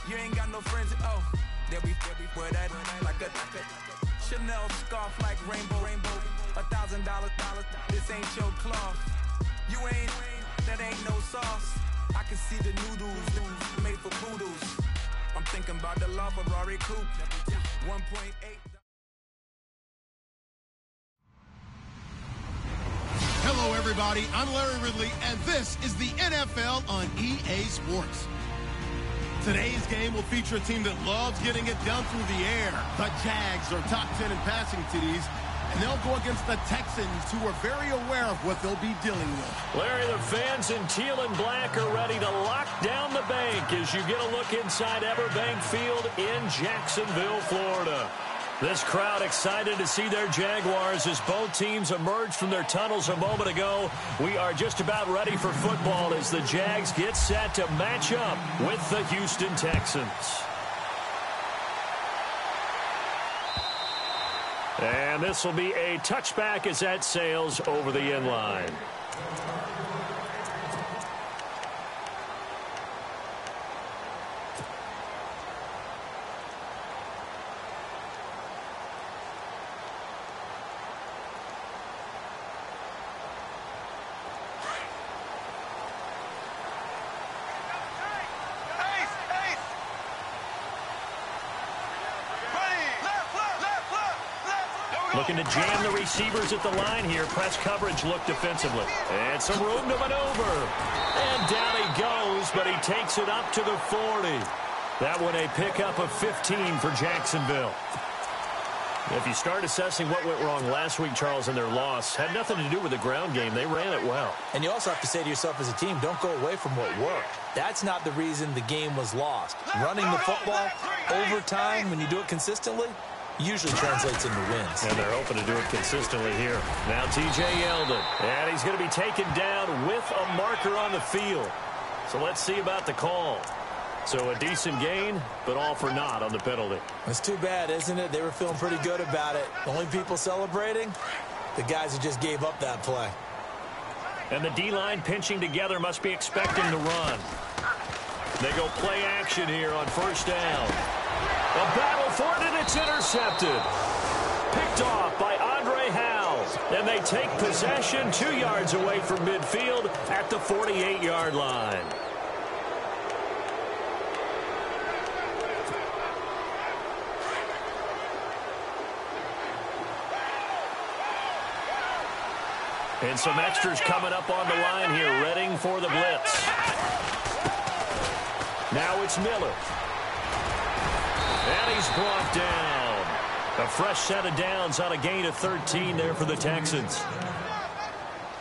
You ain't got no friends. Oh, they'll be wear that like a Chanel scarf like rainbow. $1,000. This ain't your cloth. You ain't, that ain't no sauce. I can see the noodles made for poodles. I'm thinking about the LaFerrari coupe. 1.8. Hello, everybody. I'm Larry Ridley, and this is the NFL on EA Sports. Today's game will feature a team that loves getting it done through the air. The Jags are top 10 in passing TDs, and they'll go against the Texans, who are very aware of what they'll be dealing with. Larry, the fans in teal and black are ready to lock down the bank as you get a look inside Everbank Field in Jacksonville, Florida. This crowd excited to see their Jaguars as both teams emerged from their tunnels a moment ago. We are just about ready for football as the Jags get set to match up with the Houston Texans. And this will be a touchback as that sails over the end line. Looking to jam the receivers at the line here. Press coverage look defensively. And some room to maneuver. And down he goes, but he takes it up to the 40. That one a pickup of 15 for Jacksonville. If you start assessing what went wrong last week, Charles, in their loss, had nothing to do with the ground game. They ran it well. And you also have to say to yourself as a team, don't go away from what worked. That's not the reason the game was lost. Running the football over time, when you do it consistently, usually translates into wins. And they're hoping to do it consistently here. Now T.J. Yeldon. And he's going to be taken down with a marker on the field. So let's see about the call. So a decent gain, but all for naught on the penalty. It's too bad, isn't it? They were feeling pretty good about it. The only people celebrating, the guys who just gave up that play. And the D-line pinching together must be expecting the run. They go play action here on first down. A battle for it, and it's intercepted. Picked off by Andre Howell. And they take possession 2 yards away from midfield at the 48-yard line. And some extras coming up on the line here, readying for the blitz. Now it's Miller. And he's brought down. A fresh set of downs on a gain of 13 there for the Texans.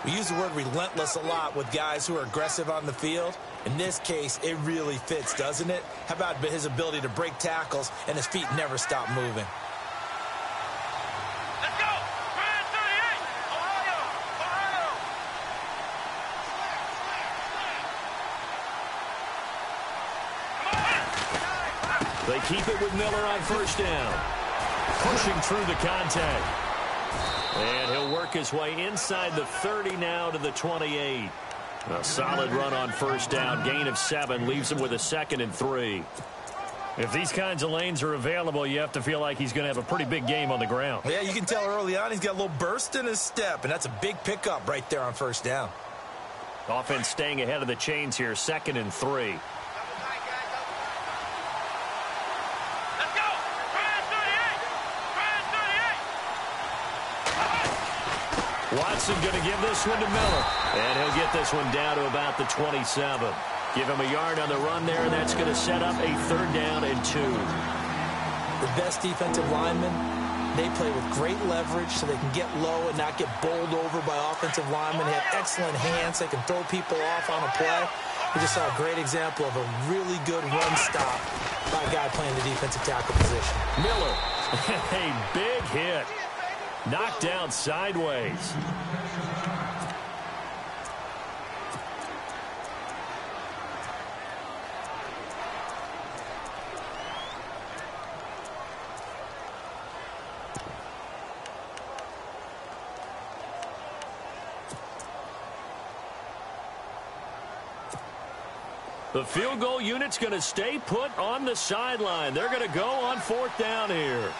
We use the word relentless a lot with guys who are aggressive on the field. In this case, it really fits, doesn't it? How about his ability to break tackles and his feet never stop moving? Let's go! 38, Ohio! They keep it with Miller on first down. Pushing through the contact. And he'll work his way inside the 30 now to the 28. A solid run on first down. Gain of 7 leaves him with a 2nd and 3. If these kinds of lanes are available, you have to feel like he's going to have a pretty big game on the ground. Yeah, you can tell early on he's got a little burst in his step, and that's a big pickup right there on first down. Offense staying ahead of the chains here, 2nd and 3. Watson going to give this one to Miller. And he'll get this one down to about the 27. Give him a yard on the run there, and that's going to set up a 3rd down and 2. The best defensive linemen, they play with great leverage so they can get low and not get bowled over by offensive linemen. They have excellent hands. They can throw people off on a play. We just saw a great example of a really good run stop by a guy playing the defensive tackle position. Miller, a big hit. Knocked down sideways. The field goal unit's going to stay put on the sideline. They're going to go on 4th down here.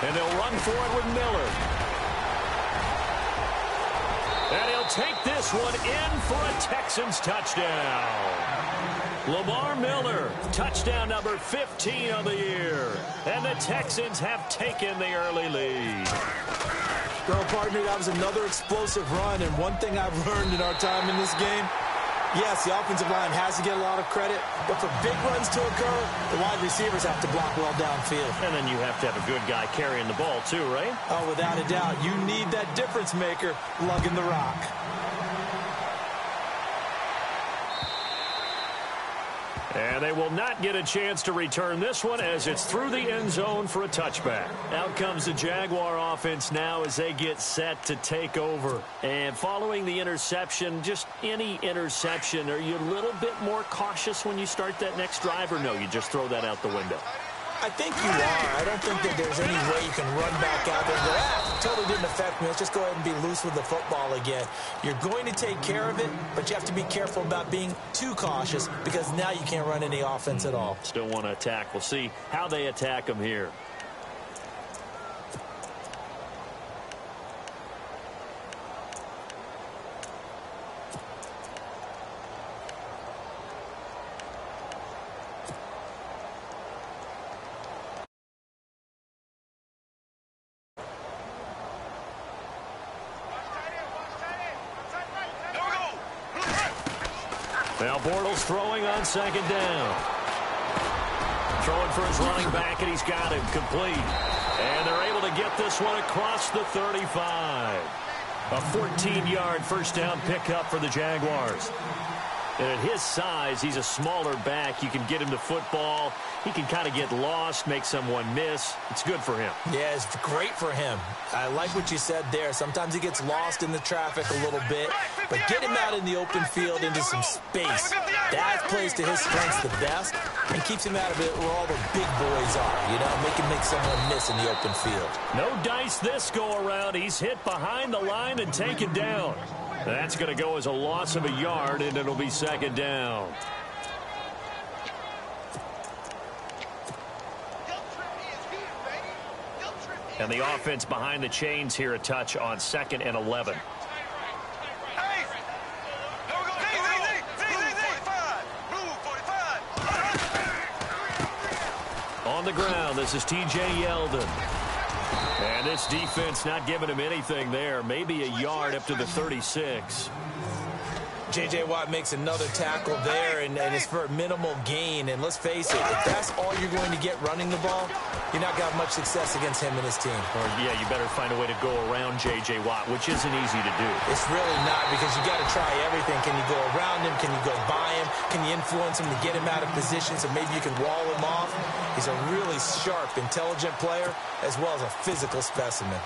And they'll run for it with Miller. And he'll take this one in for a Texans touchdown. Lamar Miller, touchdown number 15 of the year. And the Texans have taken the early lead. Well, partner, that was another explosive run. And one thing I've learned in our time in this game, yes, the offensive line has to get a lot of credit, but for big runs to occur, the wide receivers have to block well downfield. And then you have to have a good guy carrying the ball too, right? Oh, without a doubt. You need that difference maker lugging the rock. And they will not get a chance to return this one as it's through the end zone for a touchback. Out comes the Jaguar offense now as they get set to take over. And following the interception, just any interception, are you a little bit more cautious when you start that next drive, or no, you just throw that out the window? I think you are. I don't think that there's any way you can run back out there and go, totally didn't affect me. Let's just go ahead and be loose with the football again. You're going to take care of it, but you have to be careful about being too cautious because now you can't run any offense at all. Still want to attack. We'll see how they attack them here. Now Bortles throwing on 2nd down. Throwing for his running back, and he's got him complete. And they're able to get this one across the 35. A 14-yard first down pickup for the Jaguars. And at his size, he's a smaller back. You can get him to football. He can kind of get lost, make someone miss. It's good for him. Yeah, it's great for him. I like what you said there. Sometimes he gets lost in the traffic a little bit, but get him out in the open field into some space. That plays to his strengths the best and keeps him out of it where all the big boys are, you know, make someone miss in the open field. No dice this go around. He's hit behind the line and taken down. That's going to go as a loss of a yard, and it'll be 2nd down. And the offense behind the chains here a touch on 2nd and 11. On the ground, this is T.J. Yeldon. And this defense not giving him anything there. Maybe a yard up to the 36. J.J. Watt makes another tackle there, and it's for a minimal gain. And let's face it, if that's all you're going to get running the ball, you're not going to have much success against him and his team. Or, yeah, you better find a way to go around J.J. Watt, which isn't easy to do. It's really not, because you got to try everything. Can you go around him? Can you go by him? Can you influence him to get him out of position so maybe you can wall him off? He's a really sharp, intelligent player as well as a physical specimen.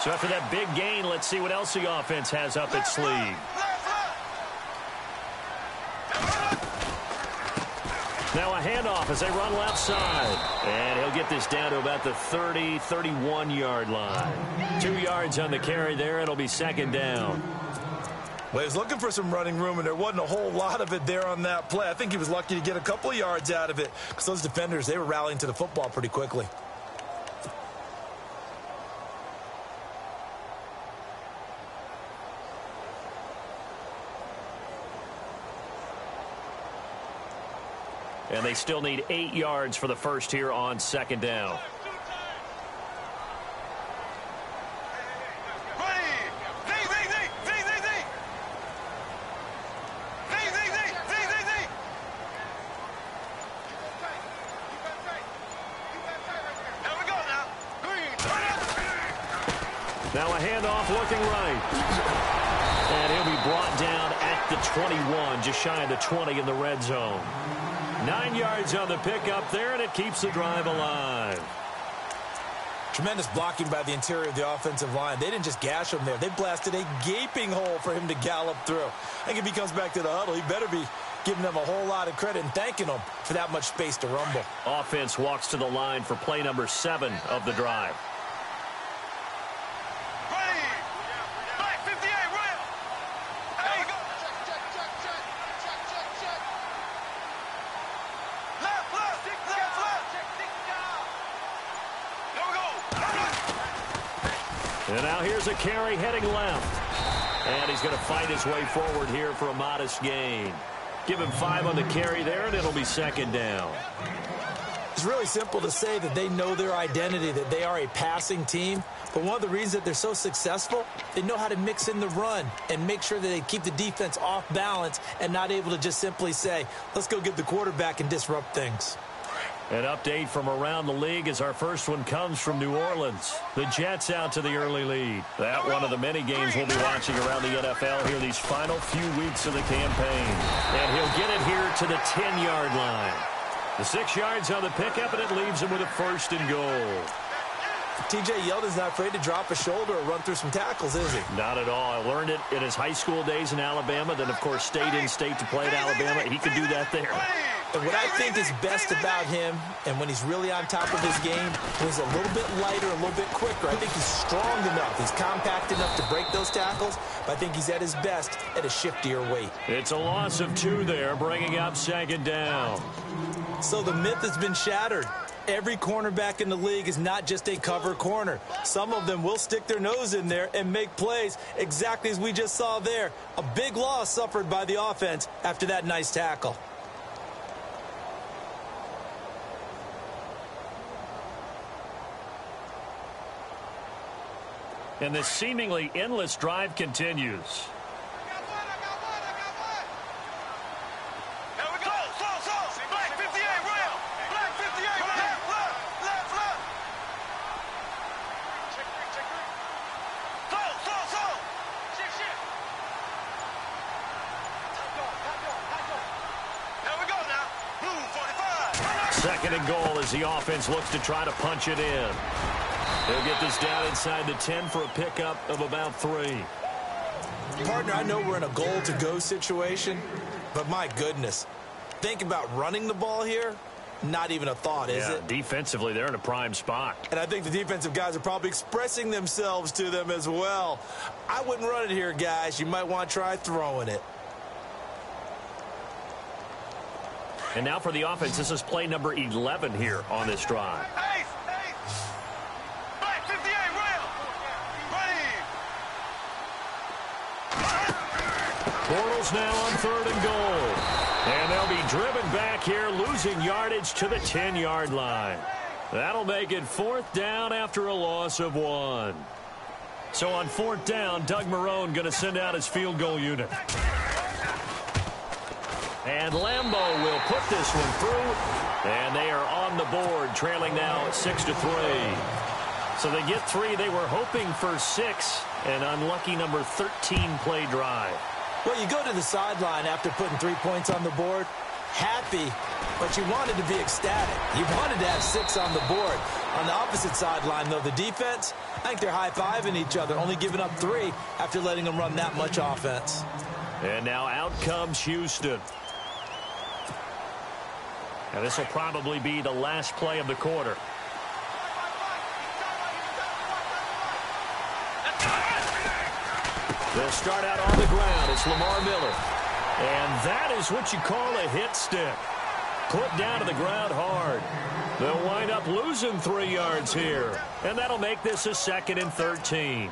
So after that big gain, let's see what else the offense has up its sleeve. Now a handoff as they run left side. And he'll get this down to about the 30, 31-yard line. 2 yards on the carry there. It'll be 2nd down. Well, he was looking for some running room, and there wasn't a whole lot of it there on that play. I think he was lucky to get a couple of yards out of it because those defenders, they were rallying to the football pretty quickly. And they still need 8 yards for the first here on 2nd down. Now a handoff looking right. And he'll be brought down at the 21, just shy of the 20 in the red zone. 9 yards on the pickup there, and it keeps the drive alive. Tremendous blocking by the interior of the offensive line. They didn't just gash him there. They blasted a gaping hole for him to gallop through. I think if he comes back to the huddle, he better be giving them a whole lot of credit and thanking them for that much space to rumble. Offense walks to the line for play number 7 of the drive. And now here's a carry heading left. And he's going to fight his way forward here for a modest gain. Give him 5 on the carry there, and it'll be second down. It's really simple to say that they know their identity, that they are a passing team. But one of the reasons that they're so successful, they know how to mix in the run and make sure that they keep the defense off balance and not able to just simply say, let's go get the quarterback and disrupt things. An update from around the league as our first one comes from New Orleans. The Jets out to the early lead. That one of the many games we'll be watching around the NFL here these final few weeks of the campaign. And he'll get it here to the 10-yard line. The 6 yards on the pickup, and it leaves him with a first and goal. T.J. Yeldon's not afraid to drop a shoulder or run through some tackles, is he? Not at all. I learned it in his high school days in Alabama, then, of course, stayed in state to play at Alabama. He can do that there. And what I think is best about him, and when he's really on top of his game, when he's a little bit lighter, a little bit quicker, I think he's strong enough. He's compact enough to break those tackles, but I think he's at his best at a shiftier weight. It's a loss of 2 there, bringing up second down. So the myth has been shattered. Every cornerback in the league is not just a cover corner. Some of them will stick their nose in there and make plays exactly as we just saw there. A big loss suffered by the offense after that nice tackle. And this seemingly endless drive continues. Second and goal as the offense looks to try to punch it in. They'll get this down inside the 10 for a pickup of about 3. Partner, I know we're in a goal-to-go situation, but my goodness, think about running the ball here. Not even a thought, is it? Defensively, they're in a prime spot. And I think the defensive guys are probably expressing themselves to them as well. I wouldn't run it here, guys. You might want to try throwing it. And now for the offense, this is play number 11 here on this drive. Bortles now on 3rd and goal. And they'll be driven back here, losing yardage to the 10-yard line. That'll make it 4th down after a loss of 1. So on 4th down, Doug Marrone going to send out his field goal unit. And Lambeau will put this one through. And they are on the board, trailing now 6-3. So they get 3. They were hoping for 6. An unlucky number 13 play drive. Well, you go to the sideline after putting 3 points on the board, happy, but you wanted to be ecstatic. You wanted to have 6 on the board. On the opposite sideline, though, the defense, I think they're high-fiving each other, only giving up 3 after letting them run that much offense. And now out comes Houston. And this will probably be the last play of the quarter. They'll start out on the ground. It's Lamar Miller. And that is what you call a hit stick. Put down to the ground hard. They'll wind up losing 3 yards here. And that'll make this a 2nd and 13.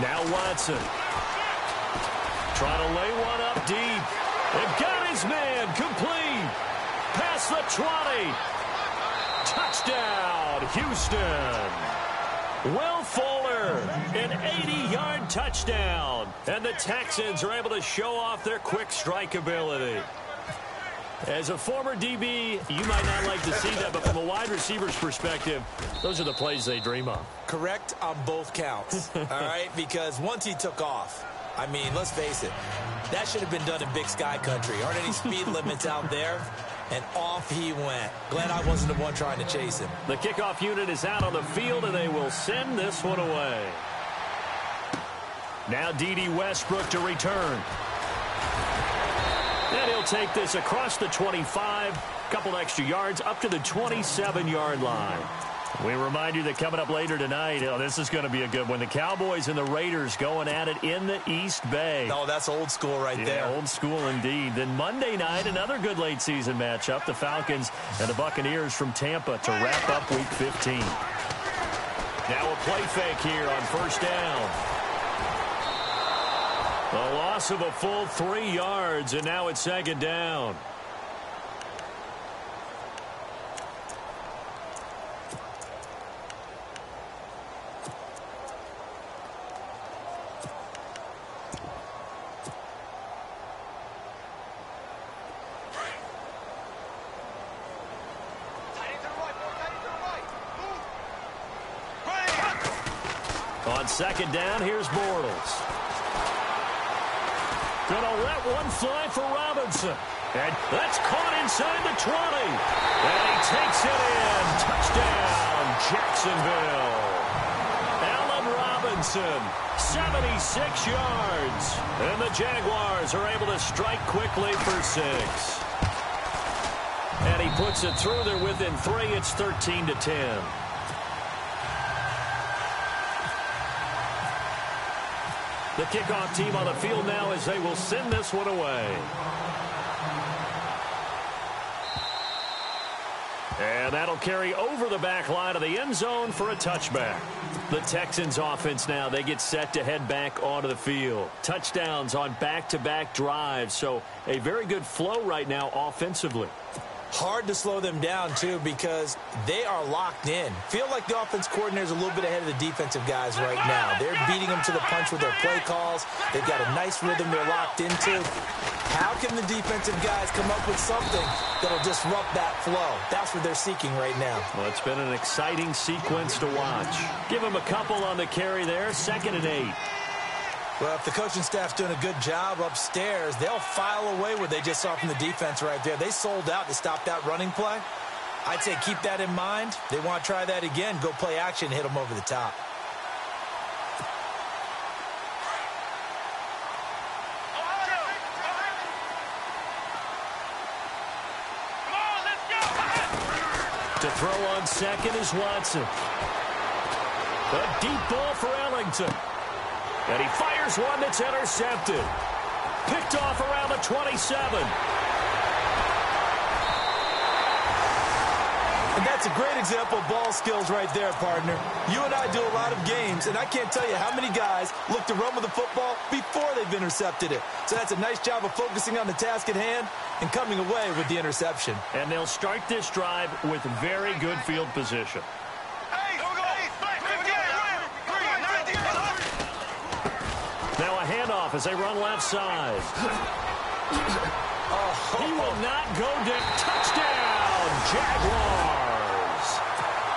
Now Watson. Trying to lay one up deep. And got his man complete. Past the 20. Touchdown, Houston. Will Fuller, an 80-yard touchdown. And the Texans are able to show off their quick strike ability. As a former DB, you might not like to see that, but from a wide receiver's perspective, those are the plays they dream of. Correct on both counts, all right? Because once he took off, I mean, let's face it, that should have been done in Big Sky Country. Aren't any speed limits out there? And off he went. Glad I wasn't the one trying to chase him. The kickoff unit is out on the field, and they will send this one away. Now D.D. Westbrook to return. And he'll take this across the 25, a couple extra yards up to the 27-yard line. We remind you that coming up later tonight, this is going to be a good one. The Cowboys and the Raiders going at it in the East Bay. Oh, that's old school right there. Old school indeed. Then Monday night, another good late season matchup. The Falcons and the Buccaneers from Tampa to wrap up Week 15. Now a play fake here on first down. A loss of a full 3 yards, and now it's second down. On second down, here's Bortles. Gonna let one fly for Robinson. And that's caught inside the 20. And he takes it in. Touchdown, Jacksonville. Allen Robinson, 76 yards. And the Jaguars are able to strike quickly for 6. And he puts it through. They're within 3. It's 13-10. The kickoff team on the field now as they will send this one away. And that'll carry over the back line of the end zone for a touchback. The Texans offense now, they get set to head back onto the field. Touchdowns on back-to-back drives, so a very good flow right now offensively. Hard to slow them down, too, because they are locked in. Feel like the offense coordinator is a little bit ahead of the defensive guys right now. They're beating them to the punch with their play calls. They've got a nice rhythm they're locked into. How can the defensive guys come up with something that'll disrupt that flow? That's what they're seeking right now. Well, it's been an exciting sequence to watch. Give them a couple on the carry there, 2nd and 8. Well, if the coaching staff's doing a good job upstairs, they'll file away what they just saw from the defense right there. They sold out to stop that running play. I'd say keep that in mind. They want to try that again. Go play action, hit them over the top. To throw on second is Watson. A deep ball for Ellington. And he fires one that's intercepted. Picked off around the 27. And that's a great example of ball skills right there, partner. You and I do a lot of games, and I can't tell you how many guys look to run with the football before they've intercepted it. So that's a nice job of focusing on the task at hand and coming away with the interception. And they'll start this drive with very good field position. Now a handoff as they run left side. He will not go down. Touchdown, Jaguars.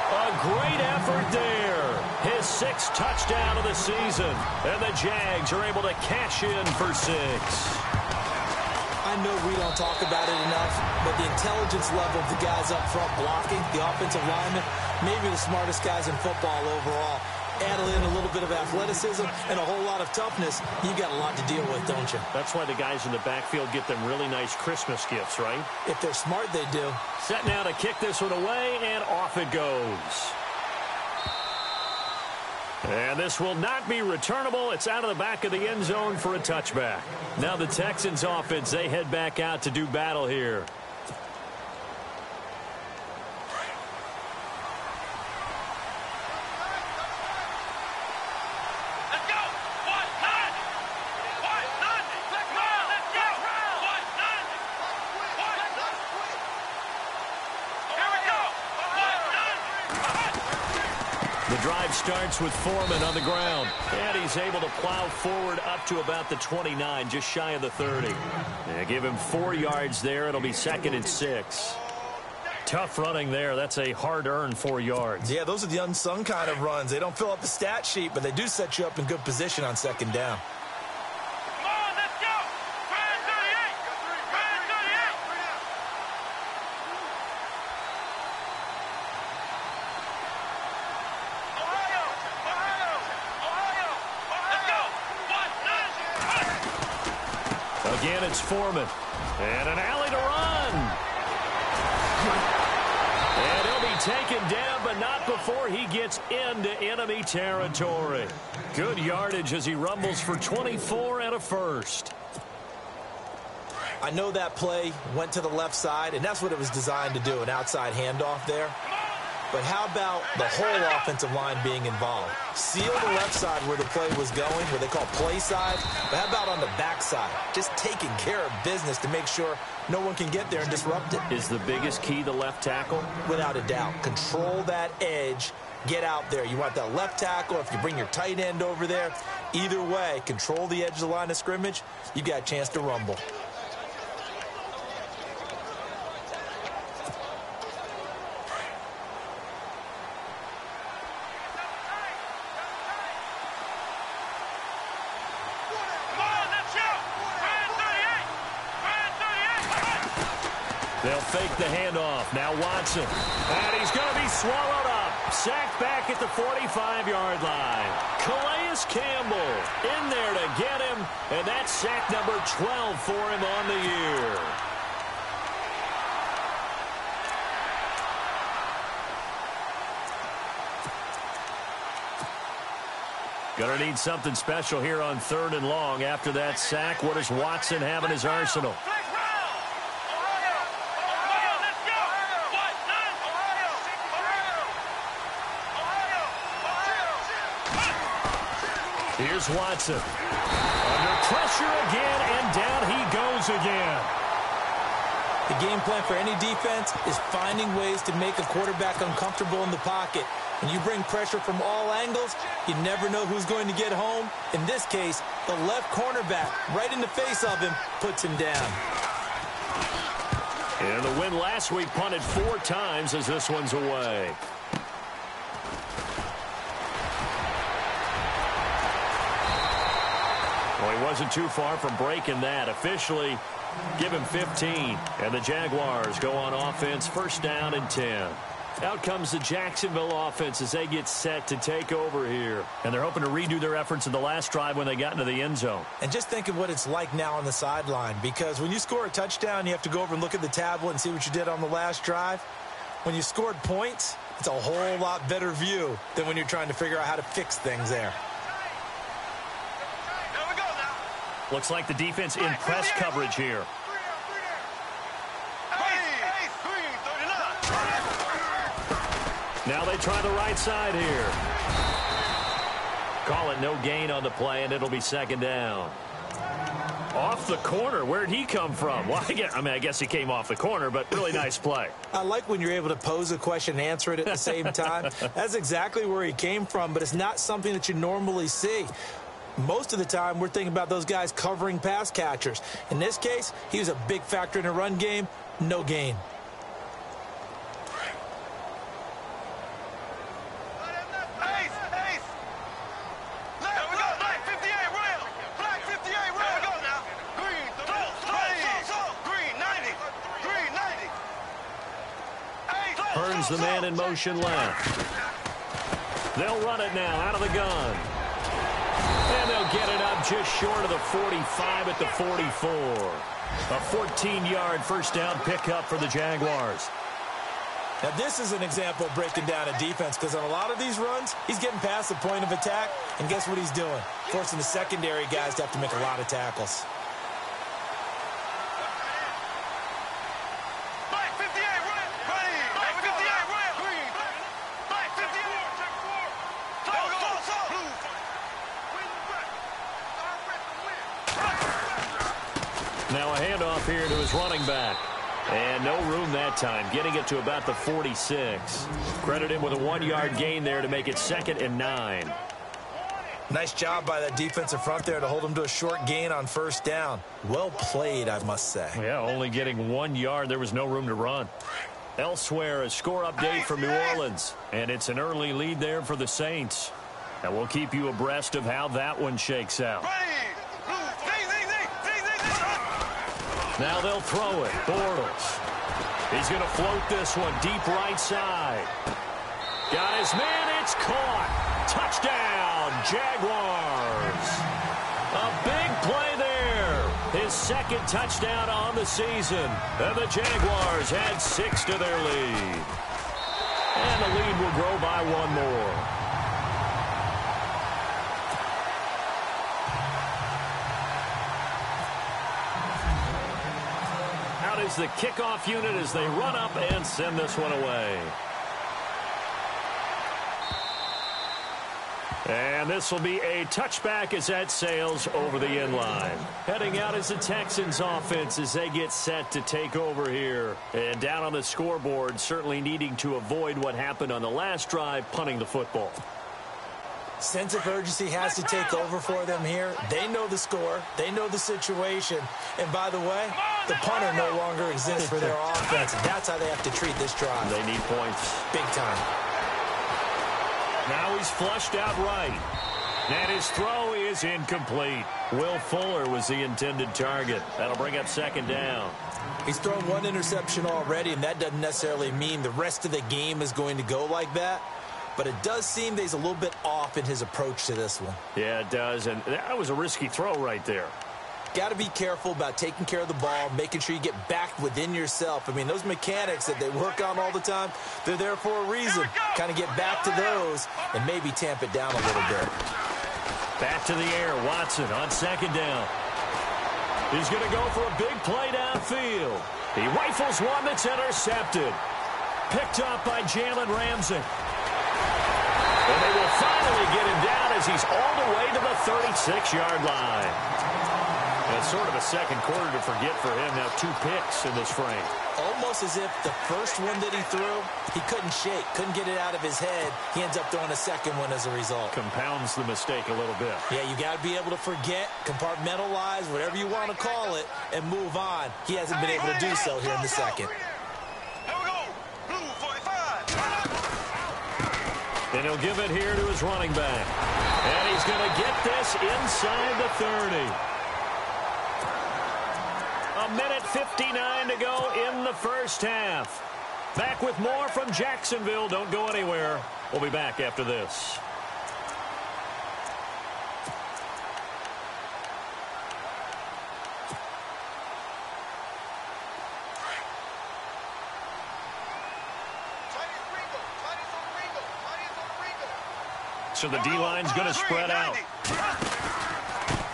A great effort there. His 6th touchdown of the season. And the Jags are able to cash in for 6. I know we don't talk about it enough, but the intelligence level of the guys up front blocking, the offensive linemen, maybe the smartest guys in football overall. Add in a little bit of athleticism and a whole lot of toughness, you've got a lot to deal with, don't you? That's why the guys in the backfield get them really nice Christmas gifts, right? If they're smart, they do. Set now to kick this one away, and off it goes. And this will not be returnable. It's out of the back of the end zone for a touchback. Now the Texans offense, they head back out to do battle here. The drive starts with Foreman on the ground, and he's able to plow forward up to about the 29, just shy of the 30. They give him 4 yards there. It'll be 2nd and 6. Tough running there. That's a hard-earned 4 yards. Yeah, those are the unsung kind of runs. They don't fill up the stat sheet, but they do set you up in good position on 2nd down. Again, it's Foreman. And an alley to run. And he'll be taken down, but not before he gets into enemy territory. Good yardage as he rumbles for 24 and a first. I know that play went to the left side, and that's what it was designed to do, an outside handoff there. But how about the whole offensive line being involved? Seal the left side where the play was going, what they call play side. But how about on the back side? Just taking care of business to make sure no one can get there and disrupt it. Is the biggest key the left tackle? Without a doubt. Control that edge. Get out there. You want that left tackle. If you bring your tight end over there, either way, control the edge of the line of scrimmage, you got a chance to rumble. They'll fake the handoff. Now Watson. And he's going to be swallowed up. Sacked back at the 45-yard line. Calais Campbell in there to get him. And that's sack number 12 for him on the year. Going to need something special here on 3rd and long. After that sack, what does Watson have in his arsenal? Here's Watson. Under pressure again, and down he goes again. The game plan for any defense is finding ways to make a quarterback uncomfortable in the pocket. When you bring pressure from all angles, you never know who's going to get home. In this case, the left cornerback, right in the face of him, puts him down. And the win last week punted 4 times as this one's away. Well, he wasn't too far from breaking that. Officially, give him 15. And the Jaguars go on offense, 1st down and 10. Out comes the Jacksonville offense as they get set to take over here. And they're hoping to redo their efforts in the last drive when they got into the end zone. And just think of what it's like now on the sideline, because when you score a touchdown, you have to go over and look at the tablet and see what you did on the last drive. When you scored points, it's a whole lot better view than when you're trying to figure out how to fix things there. Looks like the defense in press coverage here. Now they try the right side here. Call it no gain on the play, and it'll be 2nd down. Off the corner. Where'd he come from? Well, I guess he came off the corner, but really nice play. I like when you're able to pose a question and answer it at the same time. That's exactly where he came from, but it's not something that you normally see. Most of the time, we're thinking about those guys covering pass catchers. In this case, he was a big factor in the run game. No gain. Burns the man in motion left. They'll run it now out of the gun. And they'll get it up just short of the 45 at the 44. A 14-yard 1st down pickup for the Jaguars. Now, this is an example of breaking down a defense, because on a lot of these runs, he's getting past the point of attack, and guess what he's doing? Forcing the secondary guys to have to make a lot of tackles. Now a handoff here to his running back. And no room that time, getting it to about the 46. Credit him with a 1-yard gain there to make it 2nd and 9. Nice job by that defensive front there to hold him to a short gain on 1st down. Well played, I must say. Yeah, only getting 1 yard. There was no room to run. Elsewhere, a score update from New Orleans. And it's an early lead there for the Saints. And we'll keep you abreast of how that one shakes out. Now they'll throw it. Bortles. He's going to float this one deep right side. Got his man. It's caught. Touchdown, Jaguars. A big play there. His second touchdown on the season. And the Jaguars add 6 to their lead. And the lead will grow by 1 more. Out is the kickoff unit as they run up and send this one away. And this will be a touchback as that sails over the end line. Heading out is the Texans offense as they get set to take over here. And down on the scoreboard, certainly needing to avoid what happened on the last drive, punting the football. Sense of urgency has to take over for them here. They know the score. They know the situation. And by the way, the punter no longer exists for their offense. And that's how they have to treat this drive. They need points. Big time. Now he's flushed out right. And his throw is incomplete. Will Fuller was the intended target. That'll bring up second down. He's thrown 1 interception already, and that doesn't necessarily mean the rest of the game is going to go like that. But it does seem that he's a little bit off in his approach to this one. Yeah, it does. And that was a risky throw right there. Got to be careful about taking care of the ball, making sure you get back within yourself. I mean, those mechanics that they work on all the time, they're there for a reason. Kind of get back to those and maybe tamp it down a little bit. Back to the air. Watson on second down. He's going to go for a big play downfield. He rifles one that's intercepted. Picked up by Jalen Ramsey. And they will finally get him down as he's all the way to the 36-yard line. And it's sort of a second quarter to forget for him. Now 2 picks in this frame. Almost as if the first one that he threw, he couldn't shake, couldn't get it out of his head. He ends up throwing a second one as a result. Compounds the mistake a little bit. Yeah, you got to be able to forget, compartmentalize, whatever you want to call it, and move on. He hasn't been able to do so here in the second. Here we go. Blue 45. And he'll give it here to his running back. And he's going to get this inside the 30. A minute 59 to go in the first half. Back with more from Jacksonville. Don't go anywhere. We'll be back after this. So the D-line's going to spread out.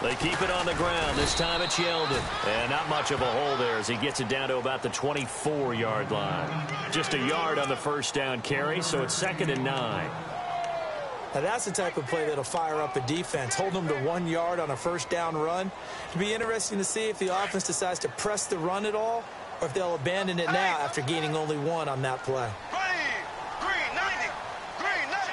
They keep it on the ground. This time it's Yeldon. And not much of a hole there as he gets it down to about the 24-yard line. Just a yard on the first down carry, so it's 2nd and 9. Now that's the type of play that'll fire up a defense. Hold them to 1 yard on a first down run. It'll be interesting to see if the offense decides to press the run at all or if they'll abandon it now after gaining only 1 on that play. Green 90. Green 90.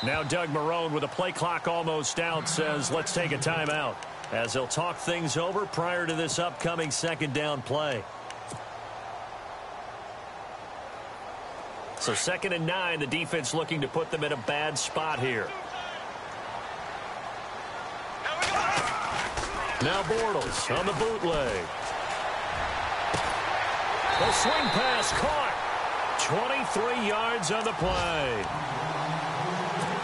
Now Doug Marrone, with a play clock almost out, says let's take a timeout as they'll talk things over prior to this upcoming second down play. So 2nd and 9, the defense looking to put them in a bad spot here. Now Bortles on the bootleg. The swing pass caught. 23 yards on the play.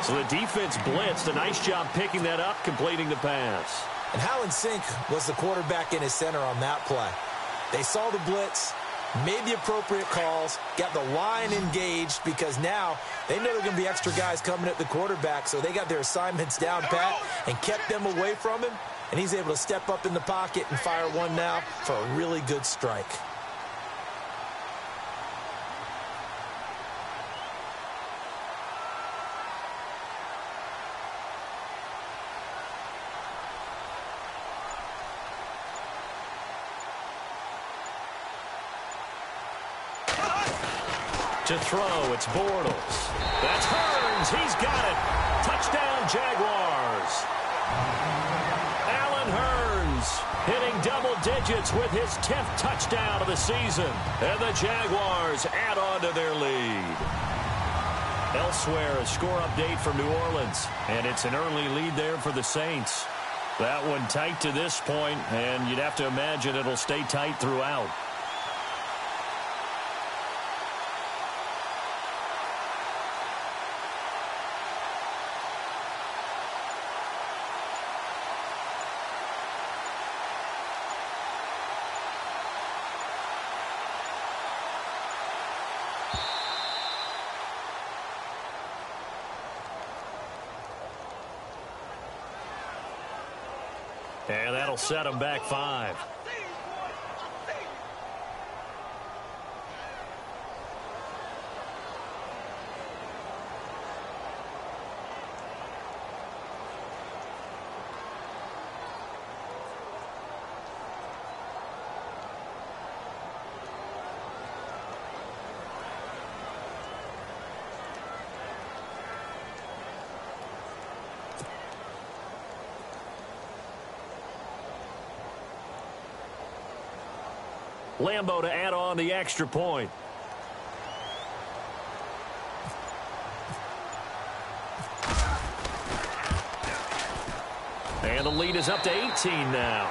So the defense blitzed. A nice job picking that up, completing the pass. And how in sync was the quarterback in his center on that play? They saw the blitz, made the appropriate calls, got the line engaged because now they know there are going to be extra guys coming at the quarterback, so they got their assignments down pat and kept them away from him, and he's able to step up in the pocket and fire one now for a really good strike. To throw, it's Bortles. That's Hurns. He's got it. Touchdown, Jaguars. Allen Hurns hitting double digits with his 10th touchdown of the season. And the Jaguars add on to their lead. Elsewhere, a score update from New Orleans, and it's an early lead there for the Saints. That one tight to this point, and you'd have to imagine it'll stay tight throughout. And that'll set them back 5. Lambeau to add on the extra point. And the lead is up to 18 now.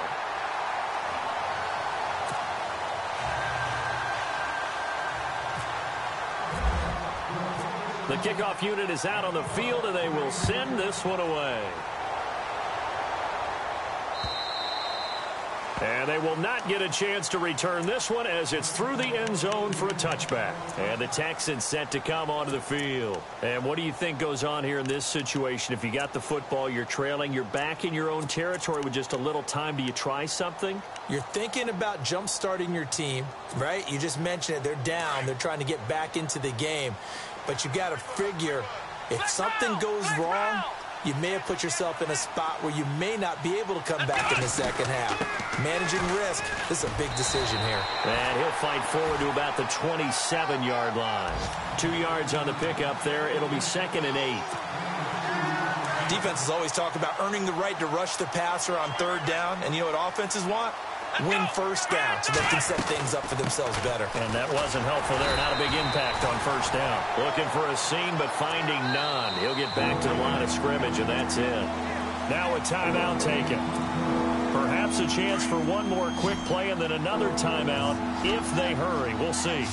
The kickoff unit is out on the field, and they will send this one away. And they will not get a chance to return this one as it's through the end zone for a touchback. And the Texans set to come onto the field. And what do you think goes on here in this situation? If you got the football, you're trailing, you're back in your own territory with just a little time. Do you try something? You're thinking about jump-starting your team, right? You just mentioned it. They're down. They're trying to get back into the game. But you got to figure if something goes wrong, you may have put yourself in a spot where you may not be able to come back in the second half. Managing risk, this is a big decision here. And he'll fight forward to about the 27-yard line. 2 yards on the pickup there. It'll be 2nd and 8. Defenses always talk about earning the right to rush the passer on 3rd down. And you know what offenses want? Win 1st down so they can set things up for themselves better. And that wasn't helpful there. Not a big impact on 1st down. Looking for a seam, but finding none. He'll get back to the line of scrimmage, and that's it. Now a timeout taken. Perhaps a chance for one more quick play and then another timeout if they hurry. We'll see.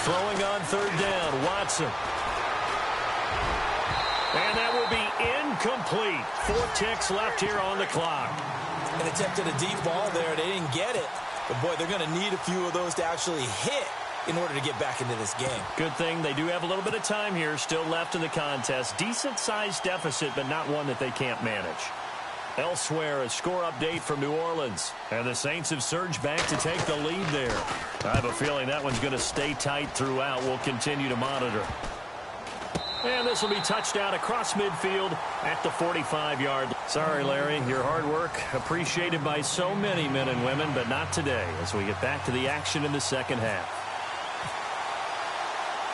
Throwing on 3rd down, Watson. And that will be incomplete. 4 ticks left here on the clock. An attempt at a deep ball there. They didn't get it. But, boy, they're going to need a few of those to actually hit in order to get back into this game. Good thing they do have a little bit of time here still left in the contest. Decent-sized deficit, but not one that they can't manage. Elsewhere, a score update from New Orleans. And the Saints have surged back to take the lead there. I have a feeling that one's going to stay tight throughout. We'll continue to monitor. And this will be touchdown across midfield at the 45-yard line. Sorry, Larry, your hard work appreciated by so many men and women, but not today as we get back to the action in the second half.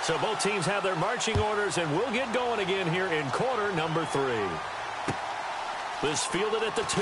So both teams have their marching orders, and we'll get going again here in quarter number 3. This fielded at the 2.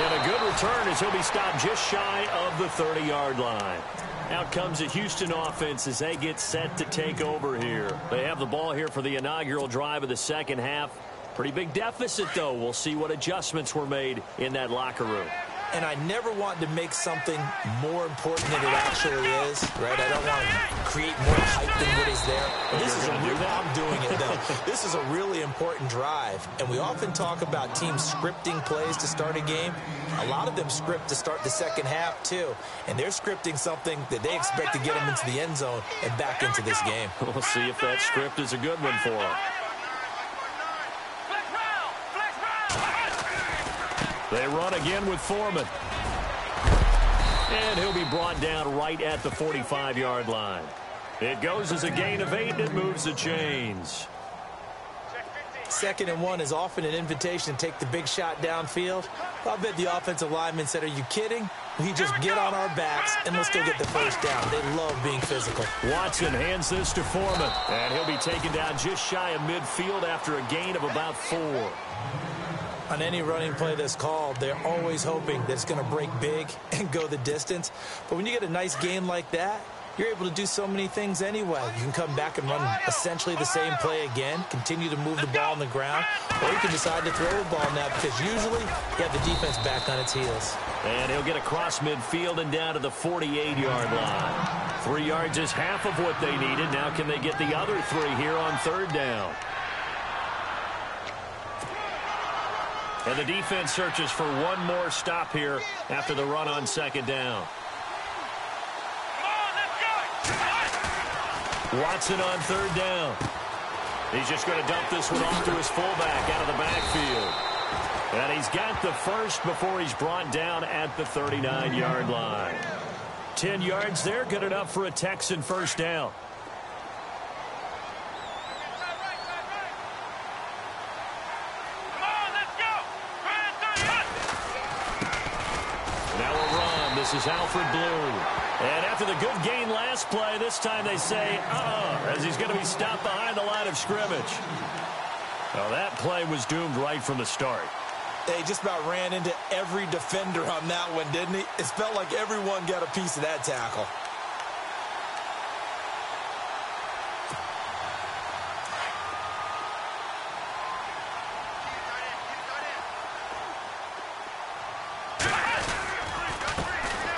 And a good return as he'll be stopped just shy of the 30-yard line. Out comes the Houston offense as they get set to take over here. They have the ball here for the inaugural drive of the second half. Pretty big deficit, though. We'll see what adjustments were made in that locker room. And I never want to make something more important than it actually is, right? I don't want to create more hype than what is there. This is I'm doing it, though. This is a really important drive. And we often talk about teams scripting plays to start a game. A lot of them script to start the second half, too. And they're scripting something that they expect to get them into the end zone and back into this game. We'll see if that script is a good one for them. They run again with Foreman. And he'll be brought down right at the 45-yard line. It goes as a gain of 8, and it moves the chains. 2nd and 1 is often an invitation to take the big shot downfield. I'll bet the offensive lineman said, are you kidding? We just get on our backs, and we'll still get the 1st down. They love being physical. Watson hands this to Foreman. And he'll be taken down just shy of midfield after a gain of about 4. On any running play that's called, they're always hoping that it's going to break big and go the distance. But when you get a nice gain like that, you're able to do so many things anyway. You can come back and run essentially the same play again, continue to move the ball on the ground, or you can decide to throw the ball now because usually you have the defense back on its heels. And he'll get across midfield and down to the 48-yard line. 3 yards is half of what they needed. Now can they get the other 3 here on 3rd down? And the defense searches for one more stop here after the run on 2nd down. Watson on 3rd down. He's just going to dump this one off to his fullback out of the backfield. And he's got the first before he's brought down at the 39-yard line. 10 yards there, good enough for a Texan first down. Now a run. This is Alfred Blue. And after the good gain last play, this time they say, as he's going to be stopped behind the line of scrimmage. Well, that play was doomed right from the start. They just about ran into every defender on that one, didn't he? It felt like everyone got a piece of that tackle.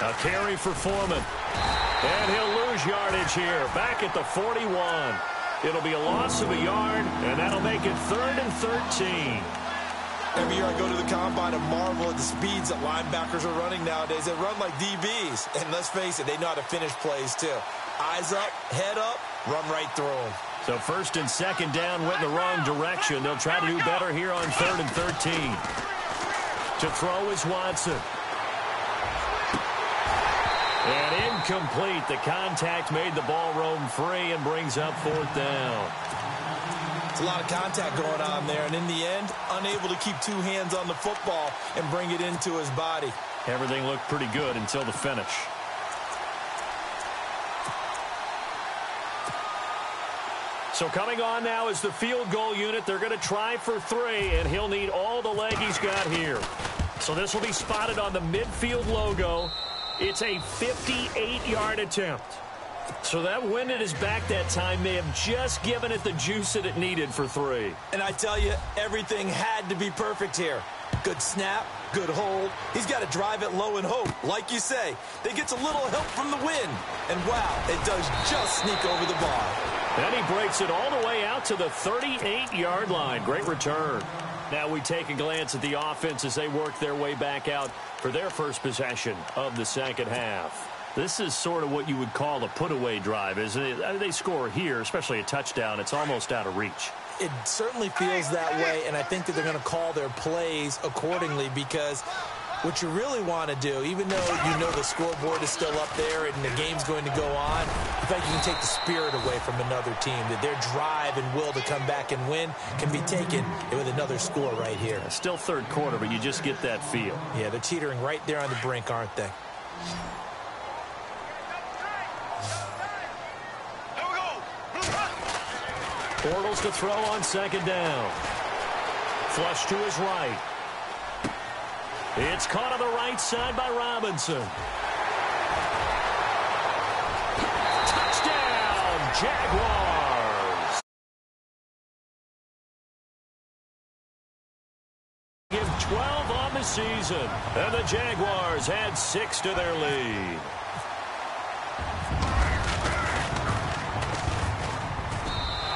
A carry for Foreman. And he'll lose yardage here. Back at the 41. It'll be a loss of a yard, and that'll make it 3rd and 13. Every year I go to the combine and marvel at the speeds that linebackers are running nowadays. They run like DBs. And let's face it, they know how to finish plays too. Eyes up, head up, run right through them. So 1st and 2nd down went in the wrong direction. They'll try to do better here on 3rd and 13. To throw is Watson. And incomplete. The contact made the ball roam free and brings up 4th down. It's a lot of contact going on there, and in the end, unable to keep 2 hands on the football and bring it into his body. Everything looked pretty good until the finish. So coming on now is the field goal unit. They're going to try for 3, and he'll need all the leg he's got here. So this will be spotted on the midfield logo. It's a 58-yard attempt. So that wind at his back that time may have just given it the juice that it needed for 3. And I tell you, everything had to be perfect here. Good snap, good hold. He's got to drive it low and hope. Like you say, they gets a little help from the wind. And wow, it does just sneak over the bar. And he breaks it all the way out to the 38-yard line. Great return. Now we take a glance at the offense as they work their way back out for their first possession of the 2nd half. This is sort of what you would call a put-away drive, isn't it? They score here, especially a touchdown. It's almost out of reach. It certainly feels that way, and I think that they're going to call their plays accordingly because what you really want to do, even though you know the scoreboard is still up there and the game's going to go on, I think you can take the spirit away from another team, that their drive and will to come back and win can be taken with another score right here. Still 3rd quarter, but you just get that feel. Yeah, they're teetering right there on the brink, aren't they? Bortles to throw on 2nd down. Flush to his right. It's caught on the right side by Robinson. Touchdown, Jaguars. Give 12 on the season, and the Jaguars add 6 to their lead.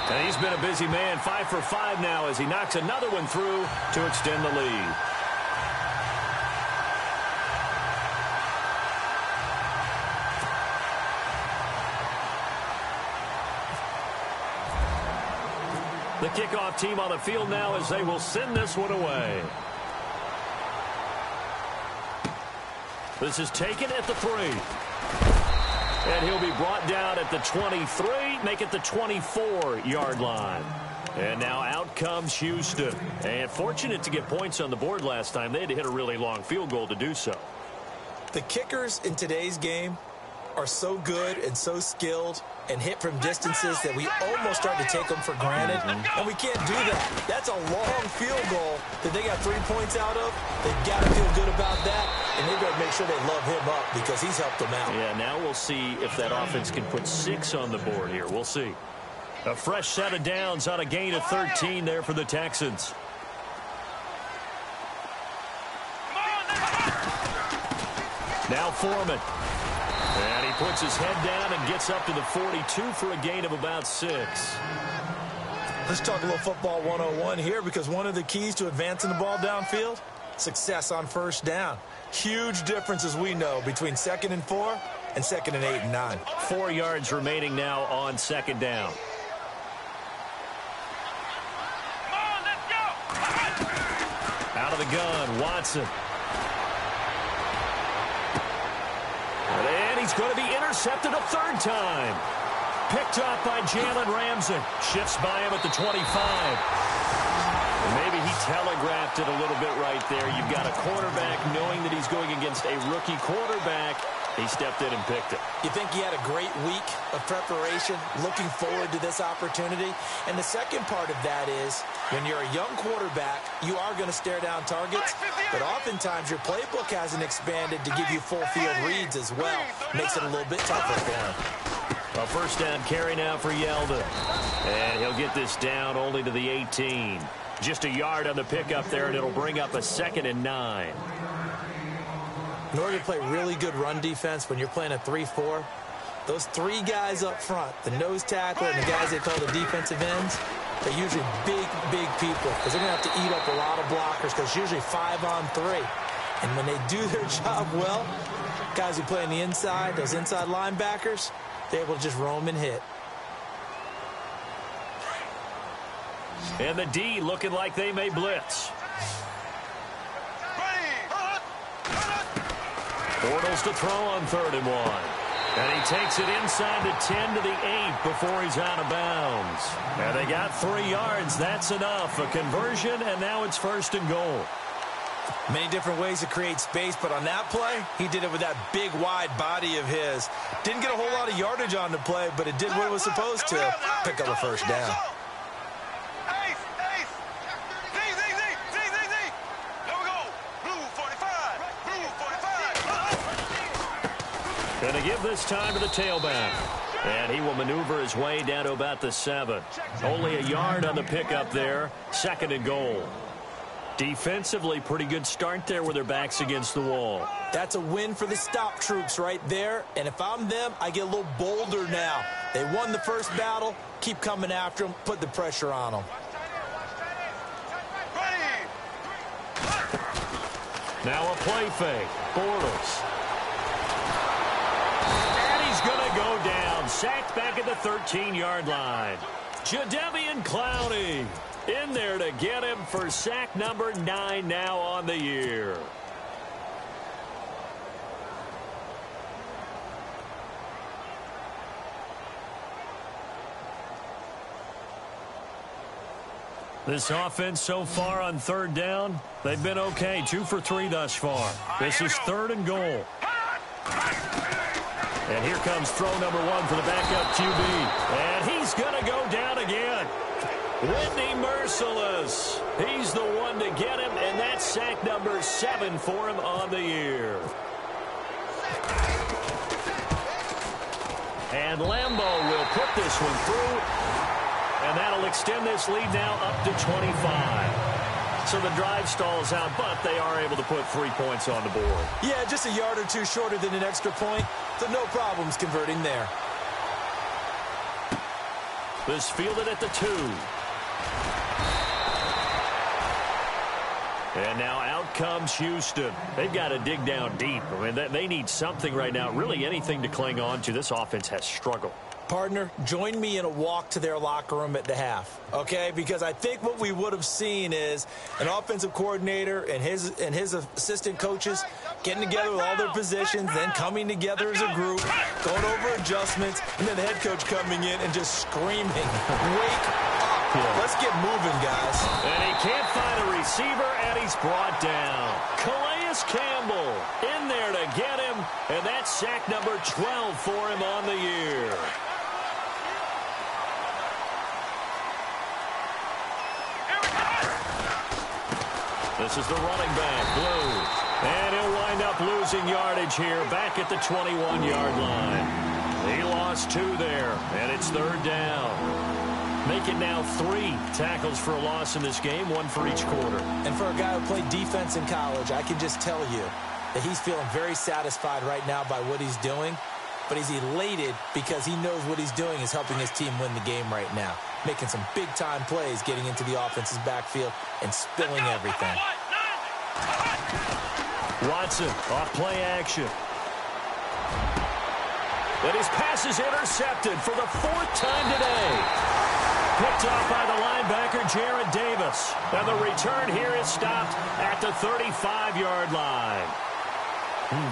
And he's been a busy man, 5 for 5 now as he knocks another one through to extend the lead. The kickoff team on the field now as they will send this one away. This is taken at the 3. And he'll be brought down at the 23, make it the 24-yard line. And now out comes Houston. And fortunate to get points on the board last time. They had to hit a really long field goal to do so. The kickers in today's game are so good and so skilled and hit from distances that we almost start to take them for granted, and we can't do that. That's a long field goal that they got 3 points out of. They've got to feel good about that, and they've got to make sure they love him up because he's helped them out. Yeah, now we'll see if that offense can put 6 on the board here. We'll see. A fresh set of downs on a gain of 13 there for the Texans. Now Foreman. And he puts his head down and gets up to the 42 for a gain of about 6. Let's talk a little football 101 here, because one of the keys to advancing the ball downfield, success on first down. Huge difference, as we know, between 2nd and 4 and 2nd and 8 and 9. 4 yards remaining now on 2nd down. Out of the gun, Watson. And he's going to be intercepted a 3rd time. Picked up by Jalen Ramsey. Shifts by him at the 25. Maybe he telegraphed it a little bit right there. You've got a quarterback knowing that he's going against a rookie quarterback. He stepped in and picked it. You think he had a great week of preparation, looking forward to this opportunity? And the second part of that is, when you're a young quarterback, you are going to stare down targets, but oftentimes your playbook hasn't expanded to give you full field reads as well. Makes it a little bit tougher for him. A first down carry now for Yeldon. And he'll get this down only to the 18. Just a yard on the pickup there, and it'll bring up a 2nd and 9. In order to play really good run defense when you're playing a 3-4, those 3 guys up front, the nose tackle and the guys they call the defensive ends, they're usually big people, because they're going to have to eat up a lot of blockers, because it's usually 5 on 3. And when they do their job well, guys who play on the inside, those inside linebackers, they're able to just roam and hit. And the D looking like they may blitz. Bortles to throw on 3rd and 1. And he takes it inside the 10 to the 8 before he's out of bounds. And they got 3 yards. That's enough. A conversion, and now it's 1st and goal. Many different ways to create space, but on that play, he did it with that big, wide body of his. Didn't get a whole lot of yardage on the play, but it did what it was supposed to, pick up a first down. Going to give this time to the tailback. And he will maneuver his way down to about the 7. Only a yard on the pickup there. 2nd and goal. Defensively, pretty good start there with their backs against the wall. That's a win for the stop troops right there. And if I'm them, I get a little bolder now. They won the first battle. Keep coming after them. Put the pressure on them. Now a play fake. Bortles. Going to go down. Sacked back at the 13-yard line. Jadeveon Clowney in there to get him for sack number 9 now on the year. This offense so far on 3rd down, they've been okay. 2 for 3 thus far. This is 3rd and goal. And here comes throw number 1 for the backup QB. And he's going to go down again. Whitney Mercilus. He's the one to get him, and that's sack number 7 for him on the year. And Lambeau will put this one through, and that'll extend this lead now up to 25. So the drive stalls out, but they are able to put 3 points on the board. Yeah, just a yard or 2 shorter than an extra point, so no problems converting there. This fielded at the 2. And now out comes Houston. They've got to dig down deep. I mean, they need something right now, really anything to cling on to. This offense has struggled. Partner, join me in a walk to their locker room at the half, okay? Because I think what we would have seen is an offensive coordinator and his assistant coaches getting together with all their positions, then coming together as a group, going over adjustments, and then the head coach coming in and just screaming, wake up. Yeah. Let's get moving, guys. And he can't find a receiver, and he's brought down. Calais Paris Campbell in there to get him, and that's sack number 12 for him on the year. This is the running back, Blue. And he'll wind up losing yardage here back at the 21-yard line. He lost 2 there, and it's 3rd down. Make it now 3 tackles for a loss in this game, 1 for each quarter. And for a guy who played defense in college, I can just tell you that he's feeling very satisfied right now by what he's doing. But he's elated because he knows what he's doing is helping his team win the game right now. Making some big-time plays, getting into the offense's backfield, and spilling everything. Watson off play action. And his pass is intercepted for the 4th time today. Picked off by the linebacker, Jarrad Davis. And the return here is stopped at the 35-yard line.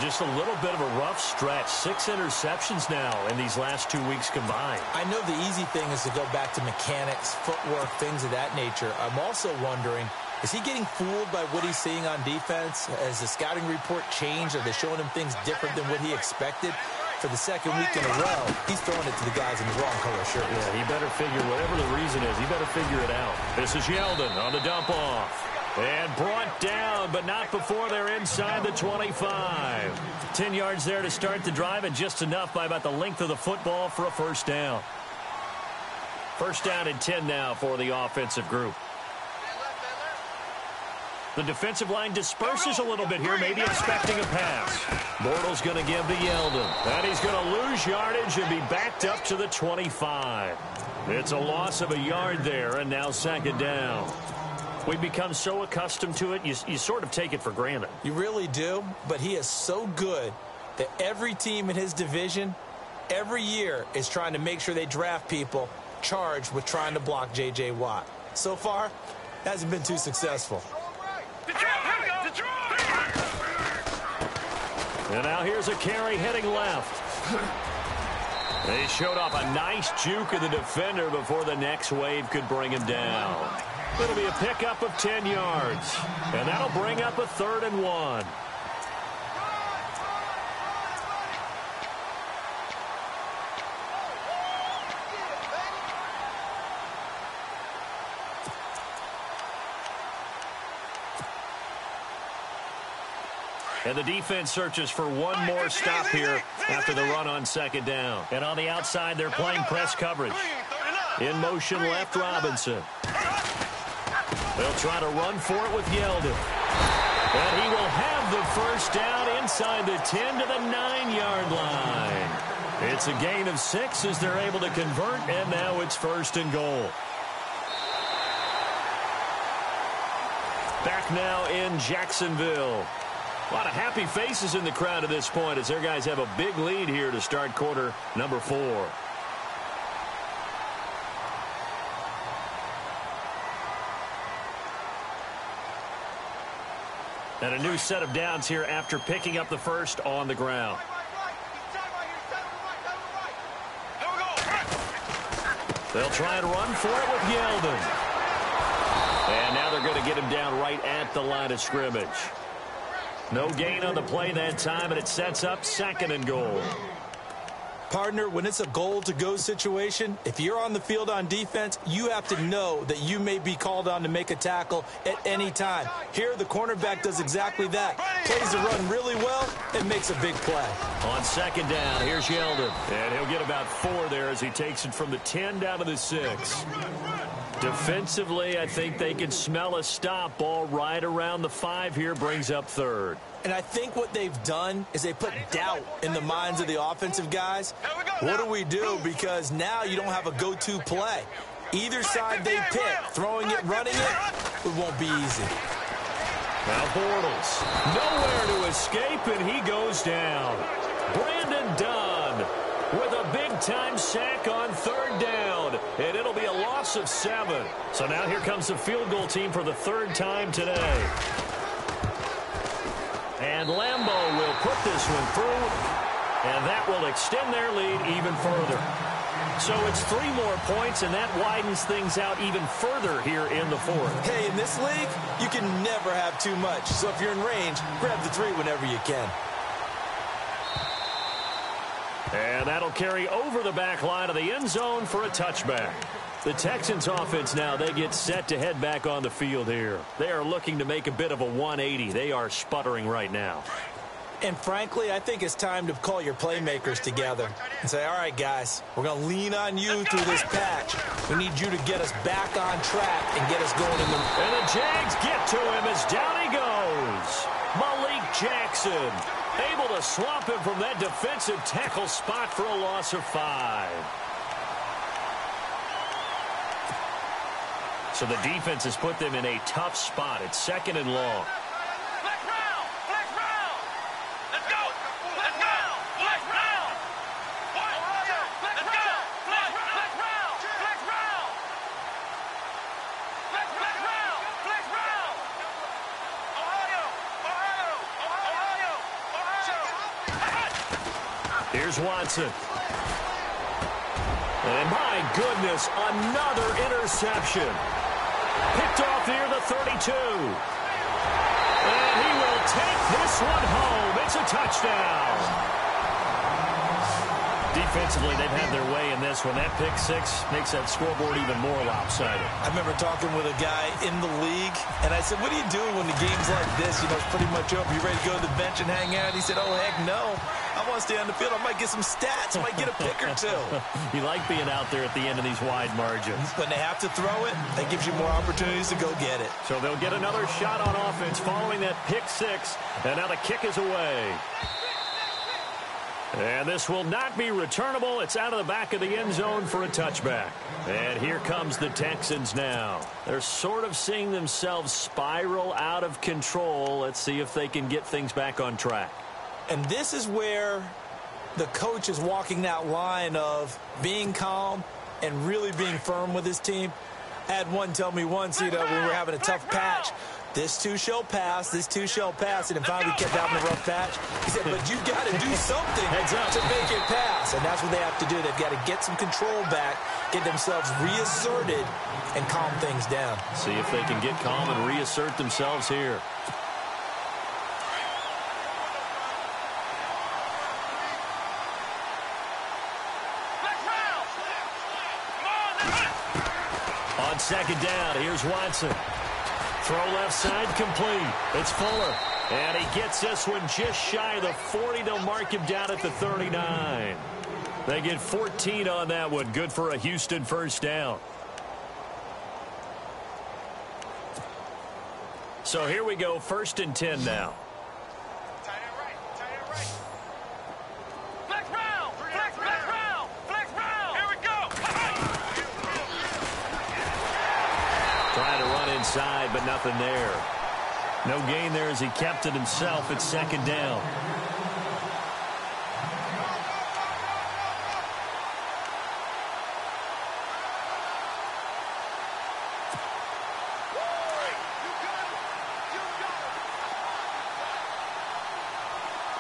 Just a little bit of a rough stretch. 6 interceptions now in these last 2 weeks combined. I know the easy thing is to go back to mechanics, footwork, things of that nature. I'm also wondering, is he getting fooled by what he's seeing on defense? Has the scouting report changed? Are they showing him things different than what he expected? For the 2nd week in a row, he's throwing it to the guys in the wrong color shirt. Yeah, he better figure, whatever the reason is, he better figure it out. This is Yeldon on the dump off. And brought down, but not before they're inside the 25. 10 yards there to start the drive, and just enough by about the length of the football for a 1st down. 1st down and 10 now for the offensive group. The defensive line disperses a little bit here, maybe expecting a pass. Bortles going to give to Yeldon. And he's going to lose yardage and be backed up to the 25. It's a loss of a yard there, and now 2nd down. We've become so accustomed to it, you sort of take it for granted. You really do, but he is so good that every team in his division, every year, is trying to make sure they draft people charged with trying to block J.J. Watt. So far, hasn't been too successful. And now here's a carry heading left. They showed off a nice juke of the defender before the next wave could bring him down. It'll be a pickup of 10 yards. And that'll bring up a 3rd and 1. And the defense searches for one more stop here after the run on 2nd down. And on the outside, they're playing press coverage. In motion left, Robinson. They'll try to run for it with Yeldon. And he will have the 1st down inside the 10 to the 9-yard line. It's a gain of 6 as they're able to convert, and now it's 1st and goal. Back now in Jacksonville. A lot of happy faces in the crowd at this point as their guys have a big lead here to start quarter number 4. And a new set of downs here after picking up the 1st on the ground. They'll try and run for it with Yeldon. And now they're going to get him down right at the line of scrimmage. No gain on the play that time, and it sets up 2nd and goal. Partner, when it's a goal-to-go situation, if you're on the field on defense, you have to know that you may be called on to make a tackle at any time. Here, the cornerback does exactly that. Plays the run really well and makes a big play. On 2nd down, here's Yeldon. And he'll get about 4 there as he takes it from the 10 down to the 6. Defensively, I think they can smell a stop. Ball right around the 5 here, brings up 3rd. And I think what they've done is they put doubt in the minds of the offensive guys. What do we do? Because now you don't have a go-to play. Either side they pick, throwing it, running it won't be easy. Now Bortles, nowhere to escape, and he goes down. Brandon Dunn with a big-time sack on 3rd down, and it'll be a loss of 7. So now here comes the field goal team for the 3rd time today. And Lambeau will put this one through, and that will extend their lead even further. So it's 3 more points, and that widens things out even further here in the fourth. Hey, in this league, you can never have too much. So if you're in range, grab the 3 whenever you can. And that'll carry over the back line of the end zone for a touchback. The Texans offense now, they get set to head back on the field here. They are looking to make a bit of a 180. They are sputtering right now. And frankly, I think it's time to call your playmakers together and say, all right, guys, we're going to lean on you through this patch. We need you to get us back on track and get us going in the... And the Jags get to him as down he goes. Malik Jackson able to swamp him from that defensive tackle spot for a loss of 5. So the defense has put them in a tough spot. It's 2nd and long. Here's Watson. And my goodness, another interception. Picked off near the 32. And he will take this one home. It's a touchdown. Defensively, they've had their way in this one. That pick 6 makes that scoreboard even more lopsided. I remember talking with a guy in the league, and I said, what are you doing when the game's like this? You know, it's pretty much over. You ready to go to the bench and hang out? He said, oh, heck no. I want to stay on the field. I might get some stats. I might get a pick or 2. You like being out there at the end of these wide margins. When they have to throw it, that gives you more opportunities to go get it. So they'll get another shot on offense following that pick 6, and now the kick is away. And this will not be returnable. It's out of the back of the end zone for a touchback. And here comes the Texans now. They're sort of seeing themselves spiral out of control. Let's see if they can get things back on track. And this is where the coach is walking that line of being calm and really being firm with his team. I had one tell me once, when we were having a tough patch, this too shall pass, this too shall pass, and finally we kept having a rough patch. He said, but you've got to do something to make it pass, and that's what they have to do. They've got to get some control back, get themselves reasserted, and calm things down. See if they can get calm and reassert themselves here. On 2nd down, here's Watson. Throw left side complete. It's Fuller. And he gets this one just shy of the 40. They'll mark him down at the 39. They get 14 on that one. Good for a Houston first down. So here we go, 1st and 10 now. Inside, but nothing there. No gain there as he kept it himself. It's 2nd down.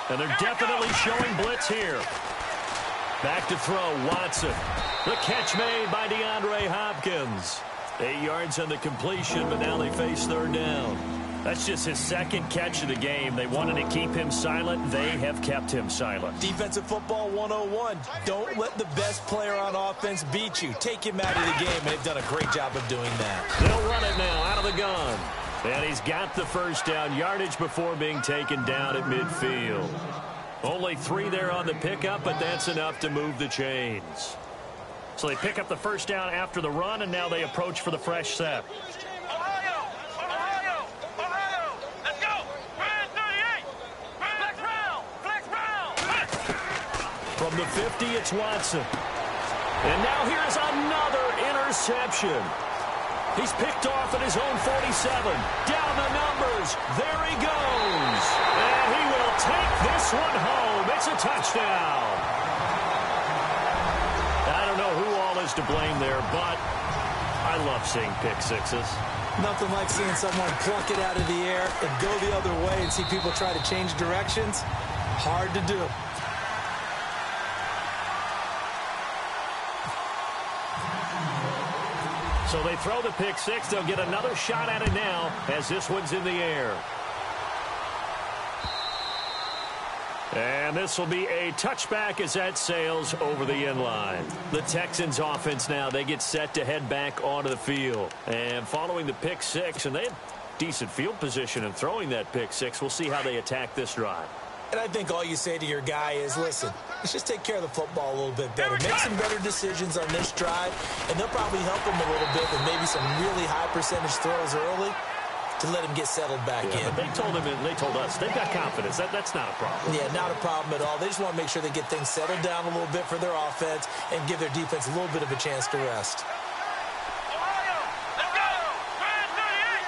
And they're definitely showing blitz here. Back to throw, Watson. The catch made by DeAndre Hopkins. 8 yards on the completion, but now they face 3rd down. That's just his 2nd catch of the game. They wanted to keep him silent. They have kept him silent. Defensive football 101. Don't let the best player on offense beat you. Take him out of the game, and they've done a great job of doing that. They'll run it now out of the gun. And he's got the first down yardage before being taken down at midfield. Only 3 there on the pickup, but that's enough to move the chains. So they pick up the first down after the run, and now they approach for the fresh set. Ohio! Ohio! Ohio! Let's go! Brand 38! Flex round! Flex round! From the 50, it's Watson. And now here's another interception. He's picked off at his own 47. Down the numbers. There he goes. And he will take this one home. It's a touchdown. I don't know who all is to blame there, but I love seeing pick 6s. Nothing like seeing someone pluck it out of the air and go the other way and see people try to change directions. Hard to do. So they throw the pick six. They'll get another shot at it now as this one's in the air. And this will be a touchback as that sails over the end line. The Texans offense now, they get set to head back onto the field. And following the pick six, and they have decent field position in throwing that pick six. We'll see how they attack this drive. And I think all you say to your guy is, listen, let's just take care of the football a little bit better. Make some better decisions on this drive, and they'll probably help him a little bit with maybe some really high percentage throws early to let him get settled back in. But they told him, and they told us, they've got confidence. That's not a problem. Yeah, not a problem at all. They just want to make sure they get things settled down a little bit for their offense and give their defense a little bit of a chance to rest. Ohio, let's go! Brand 38!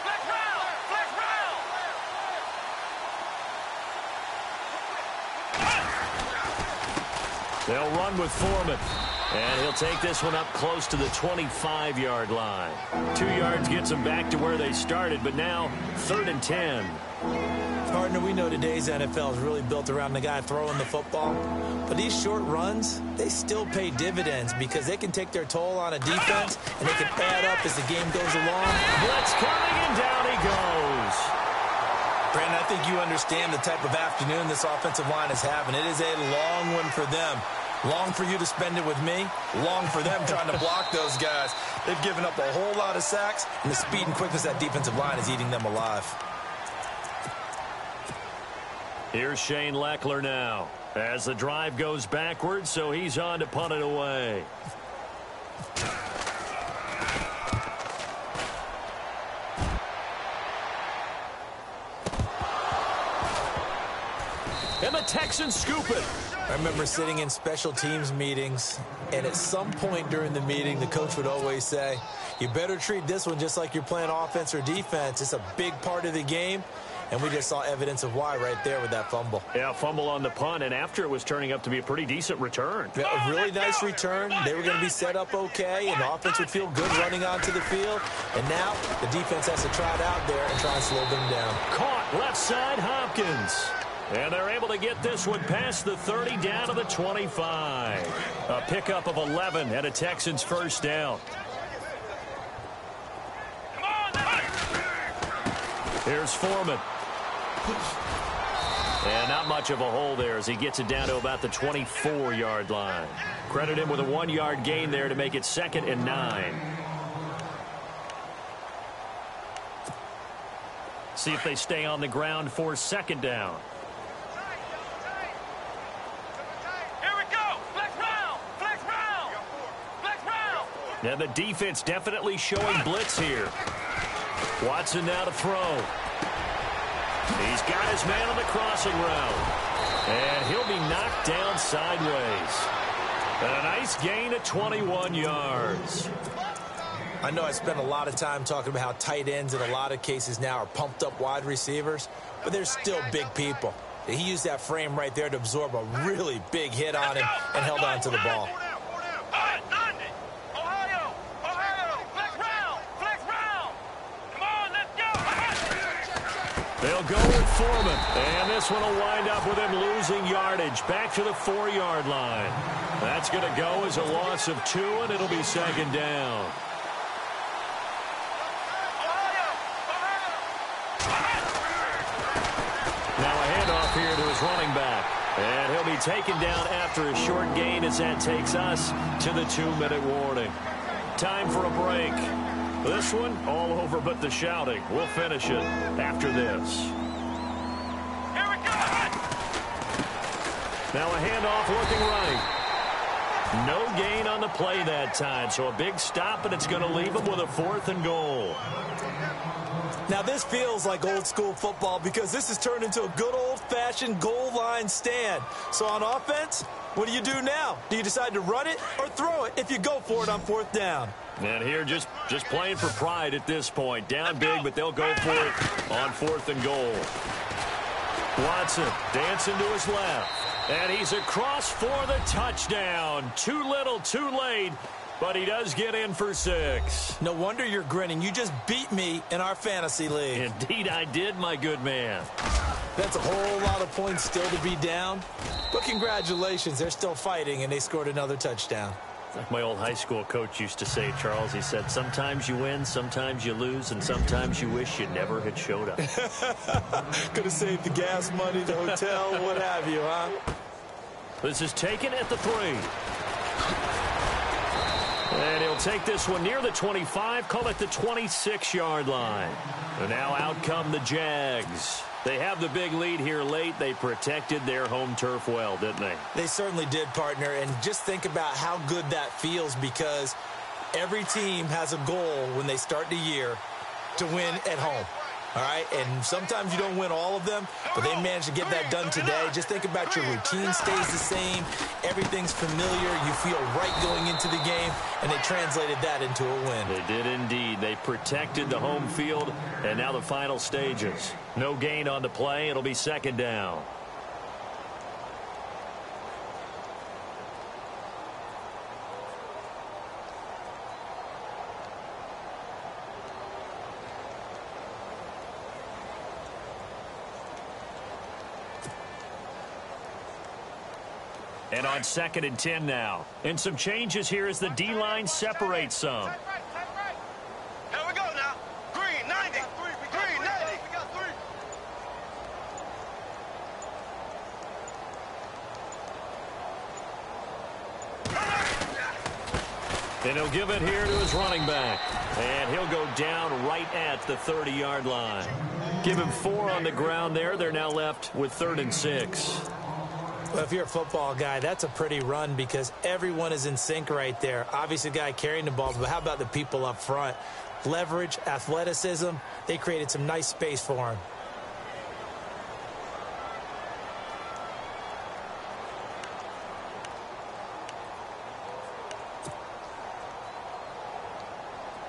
Flex round! Flex round! They'll run with Foreman. And he'll take this one up close to the 25-yard line. 2 yards gets them back to where they started, but now 3rd and 10. Partner, we know today's NFL is really built around the guy throwing the football. But these short runs, they still pay dividends because they can take their toll on a defense and they can add up as the game goes along. Blitz coming, and down he goes. Brandon, I think you understand the type of afternoon this offensive line is having. It is a long one for them. Long for you to spend it with me. Long for them trying to block those guys. They've given up a whole lot of sacks, and the speed and quickness of that defensive line is eating them alive. Here's Shane Lechler now as the drive goes backwards, so he's on to punt it away. And the Texans scoop it. I remember sitting in special teams meetings, and at some point during the meeting, the coach would always say, you better treat this one just like you're playing offense or defense. It's a big part of the game, and we just saw evidence of why right there with that fumble. Yeah, fumble on the punt, and after it was turning up to be a pretty decent return. Yeah, a really nice return. They were going to be set up okay, and the offense would feel good running onto the field. And now the defense has to try it out there and try and slow them down. Caught left side, Hopkins. And they're able to get this one past the 30 down to the 25. A pickup of 11 and a Texans first down. Here's Foreman. And not much of a hole there as he gets it down to about the 24-yard line. Credit him with a 1-yard gain there to make it 2nd and 9. See if they stay on the ground for 2nd down. And the defense definitely showing blitz here. Watson now to throw. He's got his man on the crossing route. And he'll be knocked down sideways. And a nice gain of 21 yards. I know I spent a lot of time talking about how tight ends in a lot of cases now are pumped up wide receivers, but they're still big people. He used that frame right there to absorb a really big hit on him and held on to the ball. They'll go with Foreman, and this one will wind up with him losing yardage back to the 4-yard line. That's going to go as a loss of 2, and it'll be 2nd down. Now a handoff here to his running back, and he'll be taken down after a short gain as that takes us to the 2-minute warning. Time for a break. This one, all over but the shouting. We'll finish it after this. Here we go! Now a handoff looking right. No gain on the play that time, so a big stop, and it's going to leave him with a 4th and goal. Now this feels like old school football because this has turned into a good old-fashioned goal line stand. So on offense, what do you do now? Do you decide to run it or throw it if you go for it on 4th down? And here just playing for pride at this point. Down big, but they'll go for it on 4th and goal. Watson dancing to his left. And he's across for the touchdown. Too little, too late. but he does get in for 6. No wonder you're grinning. You just beat me in our fantasy league. Indeed I did, my good man. That's a whole lot of points still to be down. But congratulations, they're still fighting, and they scored another touchdown. Like my old high school coach used to say, Charles, he said, sometimes you win, sometimes you lose, and sometimes you wish you never had showed up. Could have saved the gas money, the hotel, what have you, huh? This is taken at the 3. And he'll take this one near the 25, call it the 26-yard line. And now out come the Jags. They have the big lead here late. They protected their home turf well, didn't they? They certainly did, partner. And just think about how good that feels, because every team has a goal when they start the year to win at home. All right? And sometimes you don't win all of them, but they managed to get that done today. Just think about your routine stays the same. Everything's familiar. You feel right going into the game, and they translated that into a win. They did indeed. They protected the home field, and now the final stages. No gain on the play. It'll be 2nd down. And on 2nd and 10 now. And some changes here as the D-line separates some. Here we go now. Green, 90. Green, 90. We got 3. And he'll give it here to his running back. And he'll go down right at the 30-yard line. Give him 4 on the ground there. They're now left with 3rd and 6. Well, if you're a football guy, that's a pretty run, because everyone is in sync right there. Obviously, the guy carrying the ball, but how about the people up front? Leverage, athleticism, they created some nice space for him.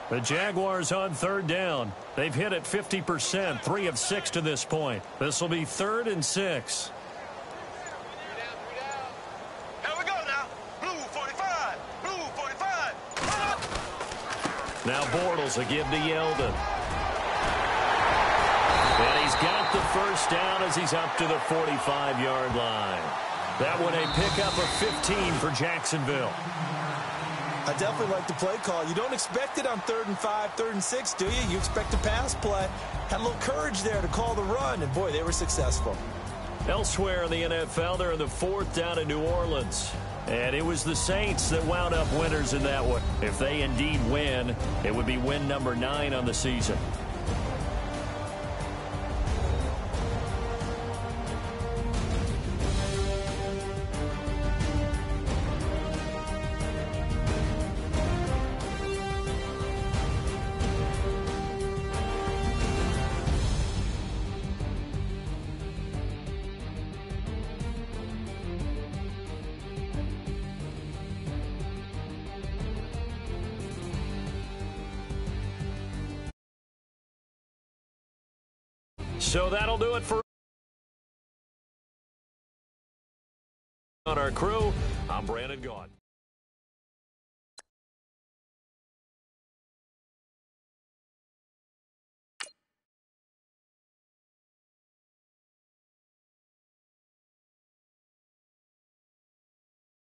The Jaguars on 3rd down. They've hit it 50%, 3 of 6 to this point. This will be 3rd and 6. Now Bortles will give to Yeldon. And he's got the 1st down as he's up to the 45-yard line. That one a pickup of 15 for Jacksonville. I definitely like the play call. You don't expect it on 3rd and 5, 3rd and 6, do you? You expect a pass play. Had a little courage there to call the run, and boy, they were successful. Elsewhere in the NFL, they're in the 4th down in New Orleans. And it was the Saints that wound up winners in that one. If they indeed win, it would be win number 9 on the season. So that'll do it for on our crew. I'm Brandon Gaudin.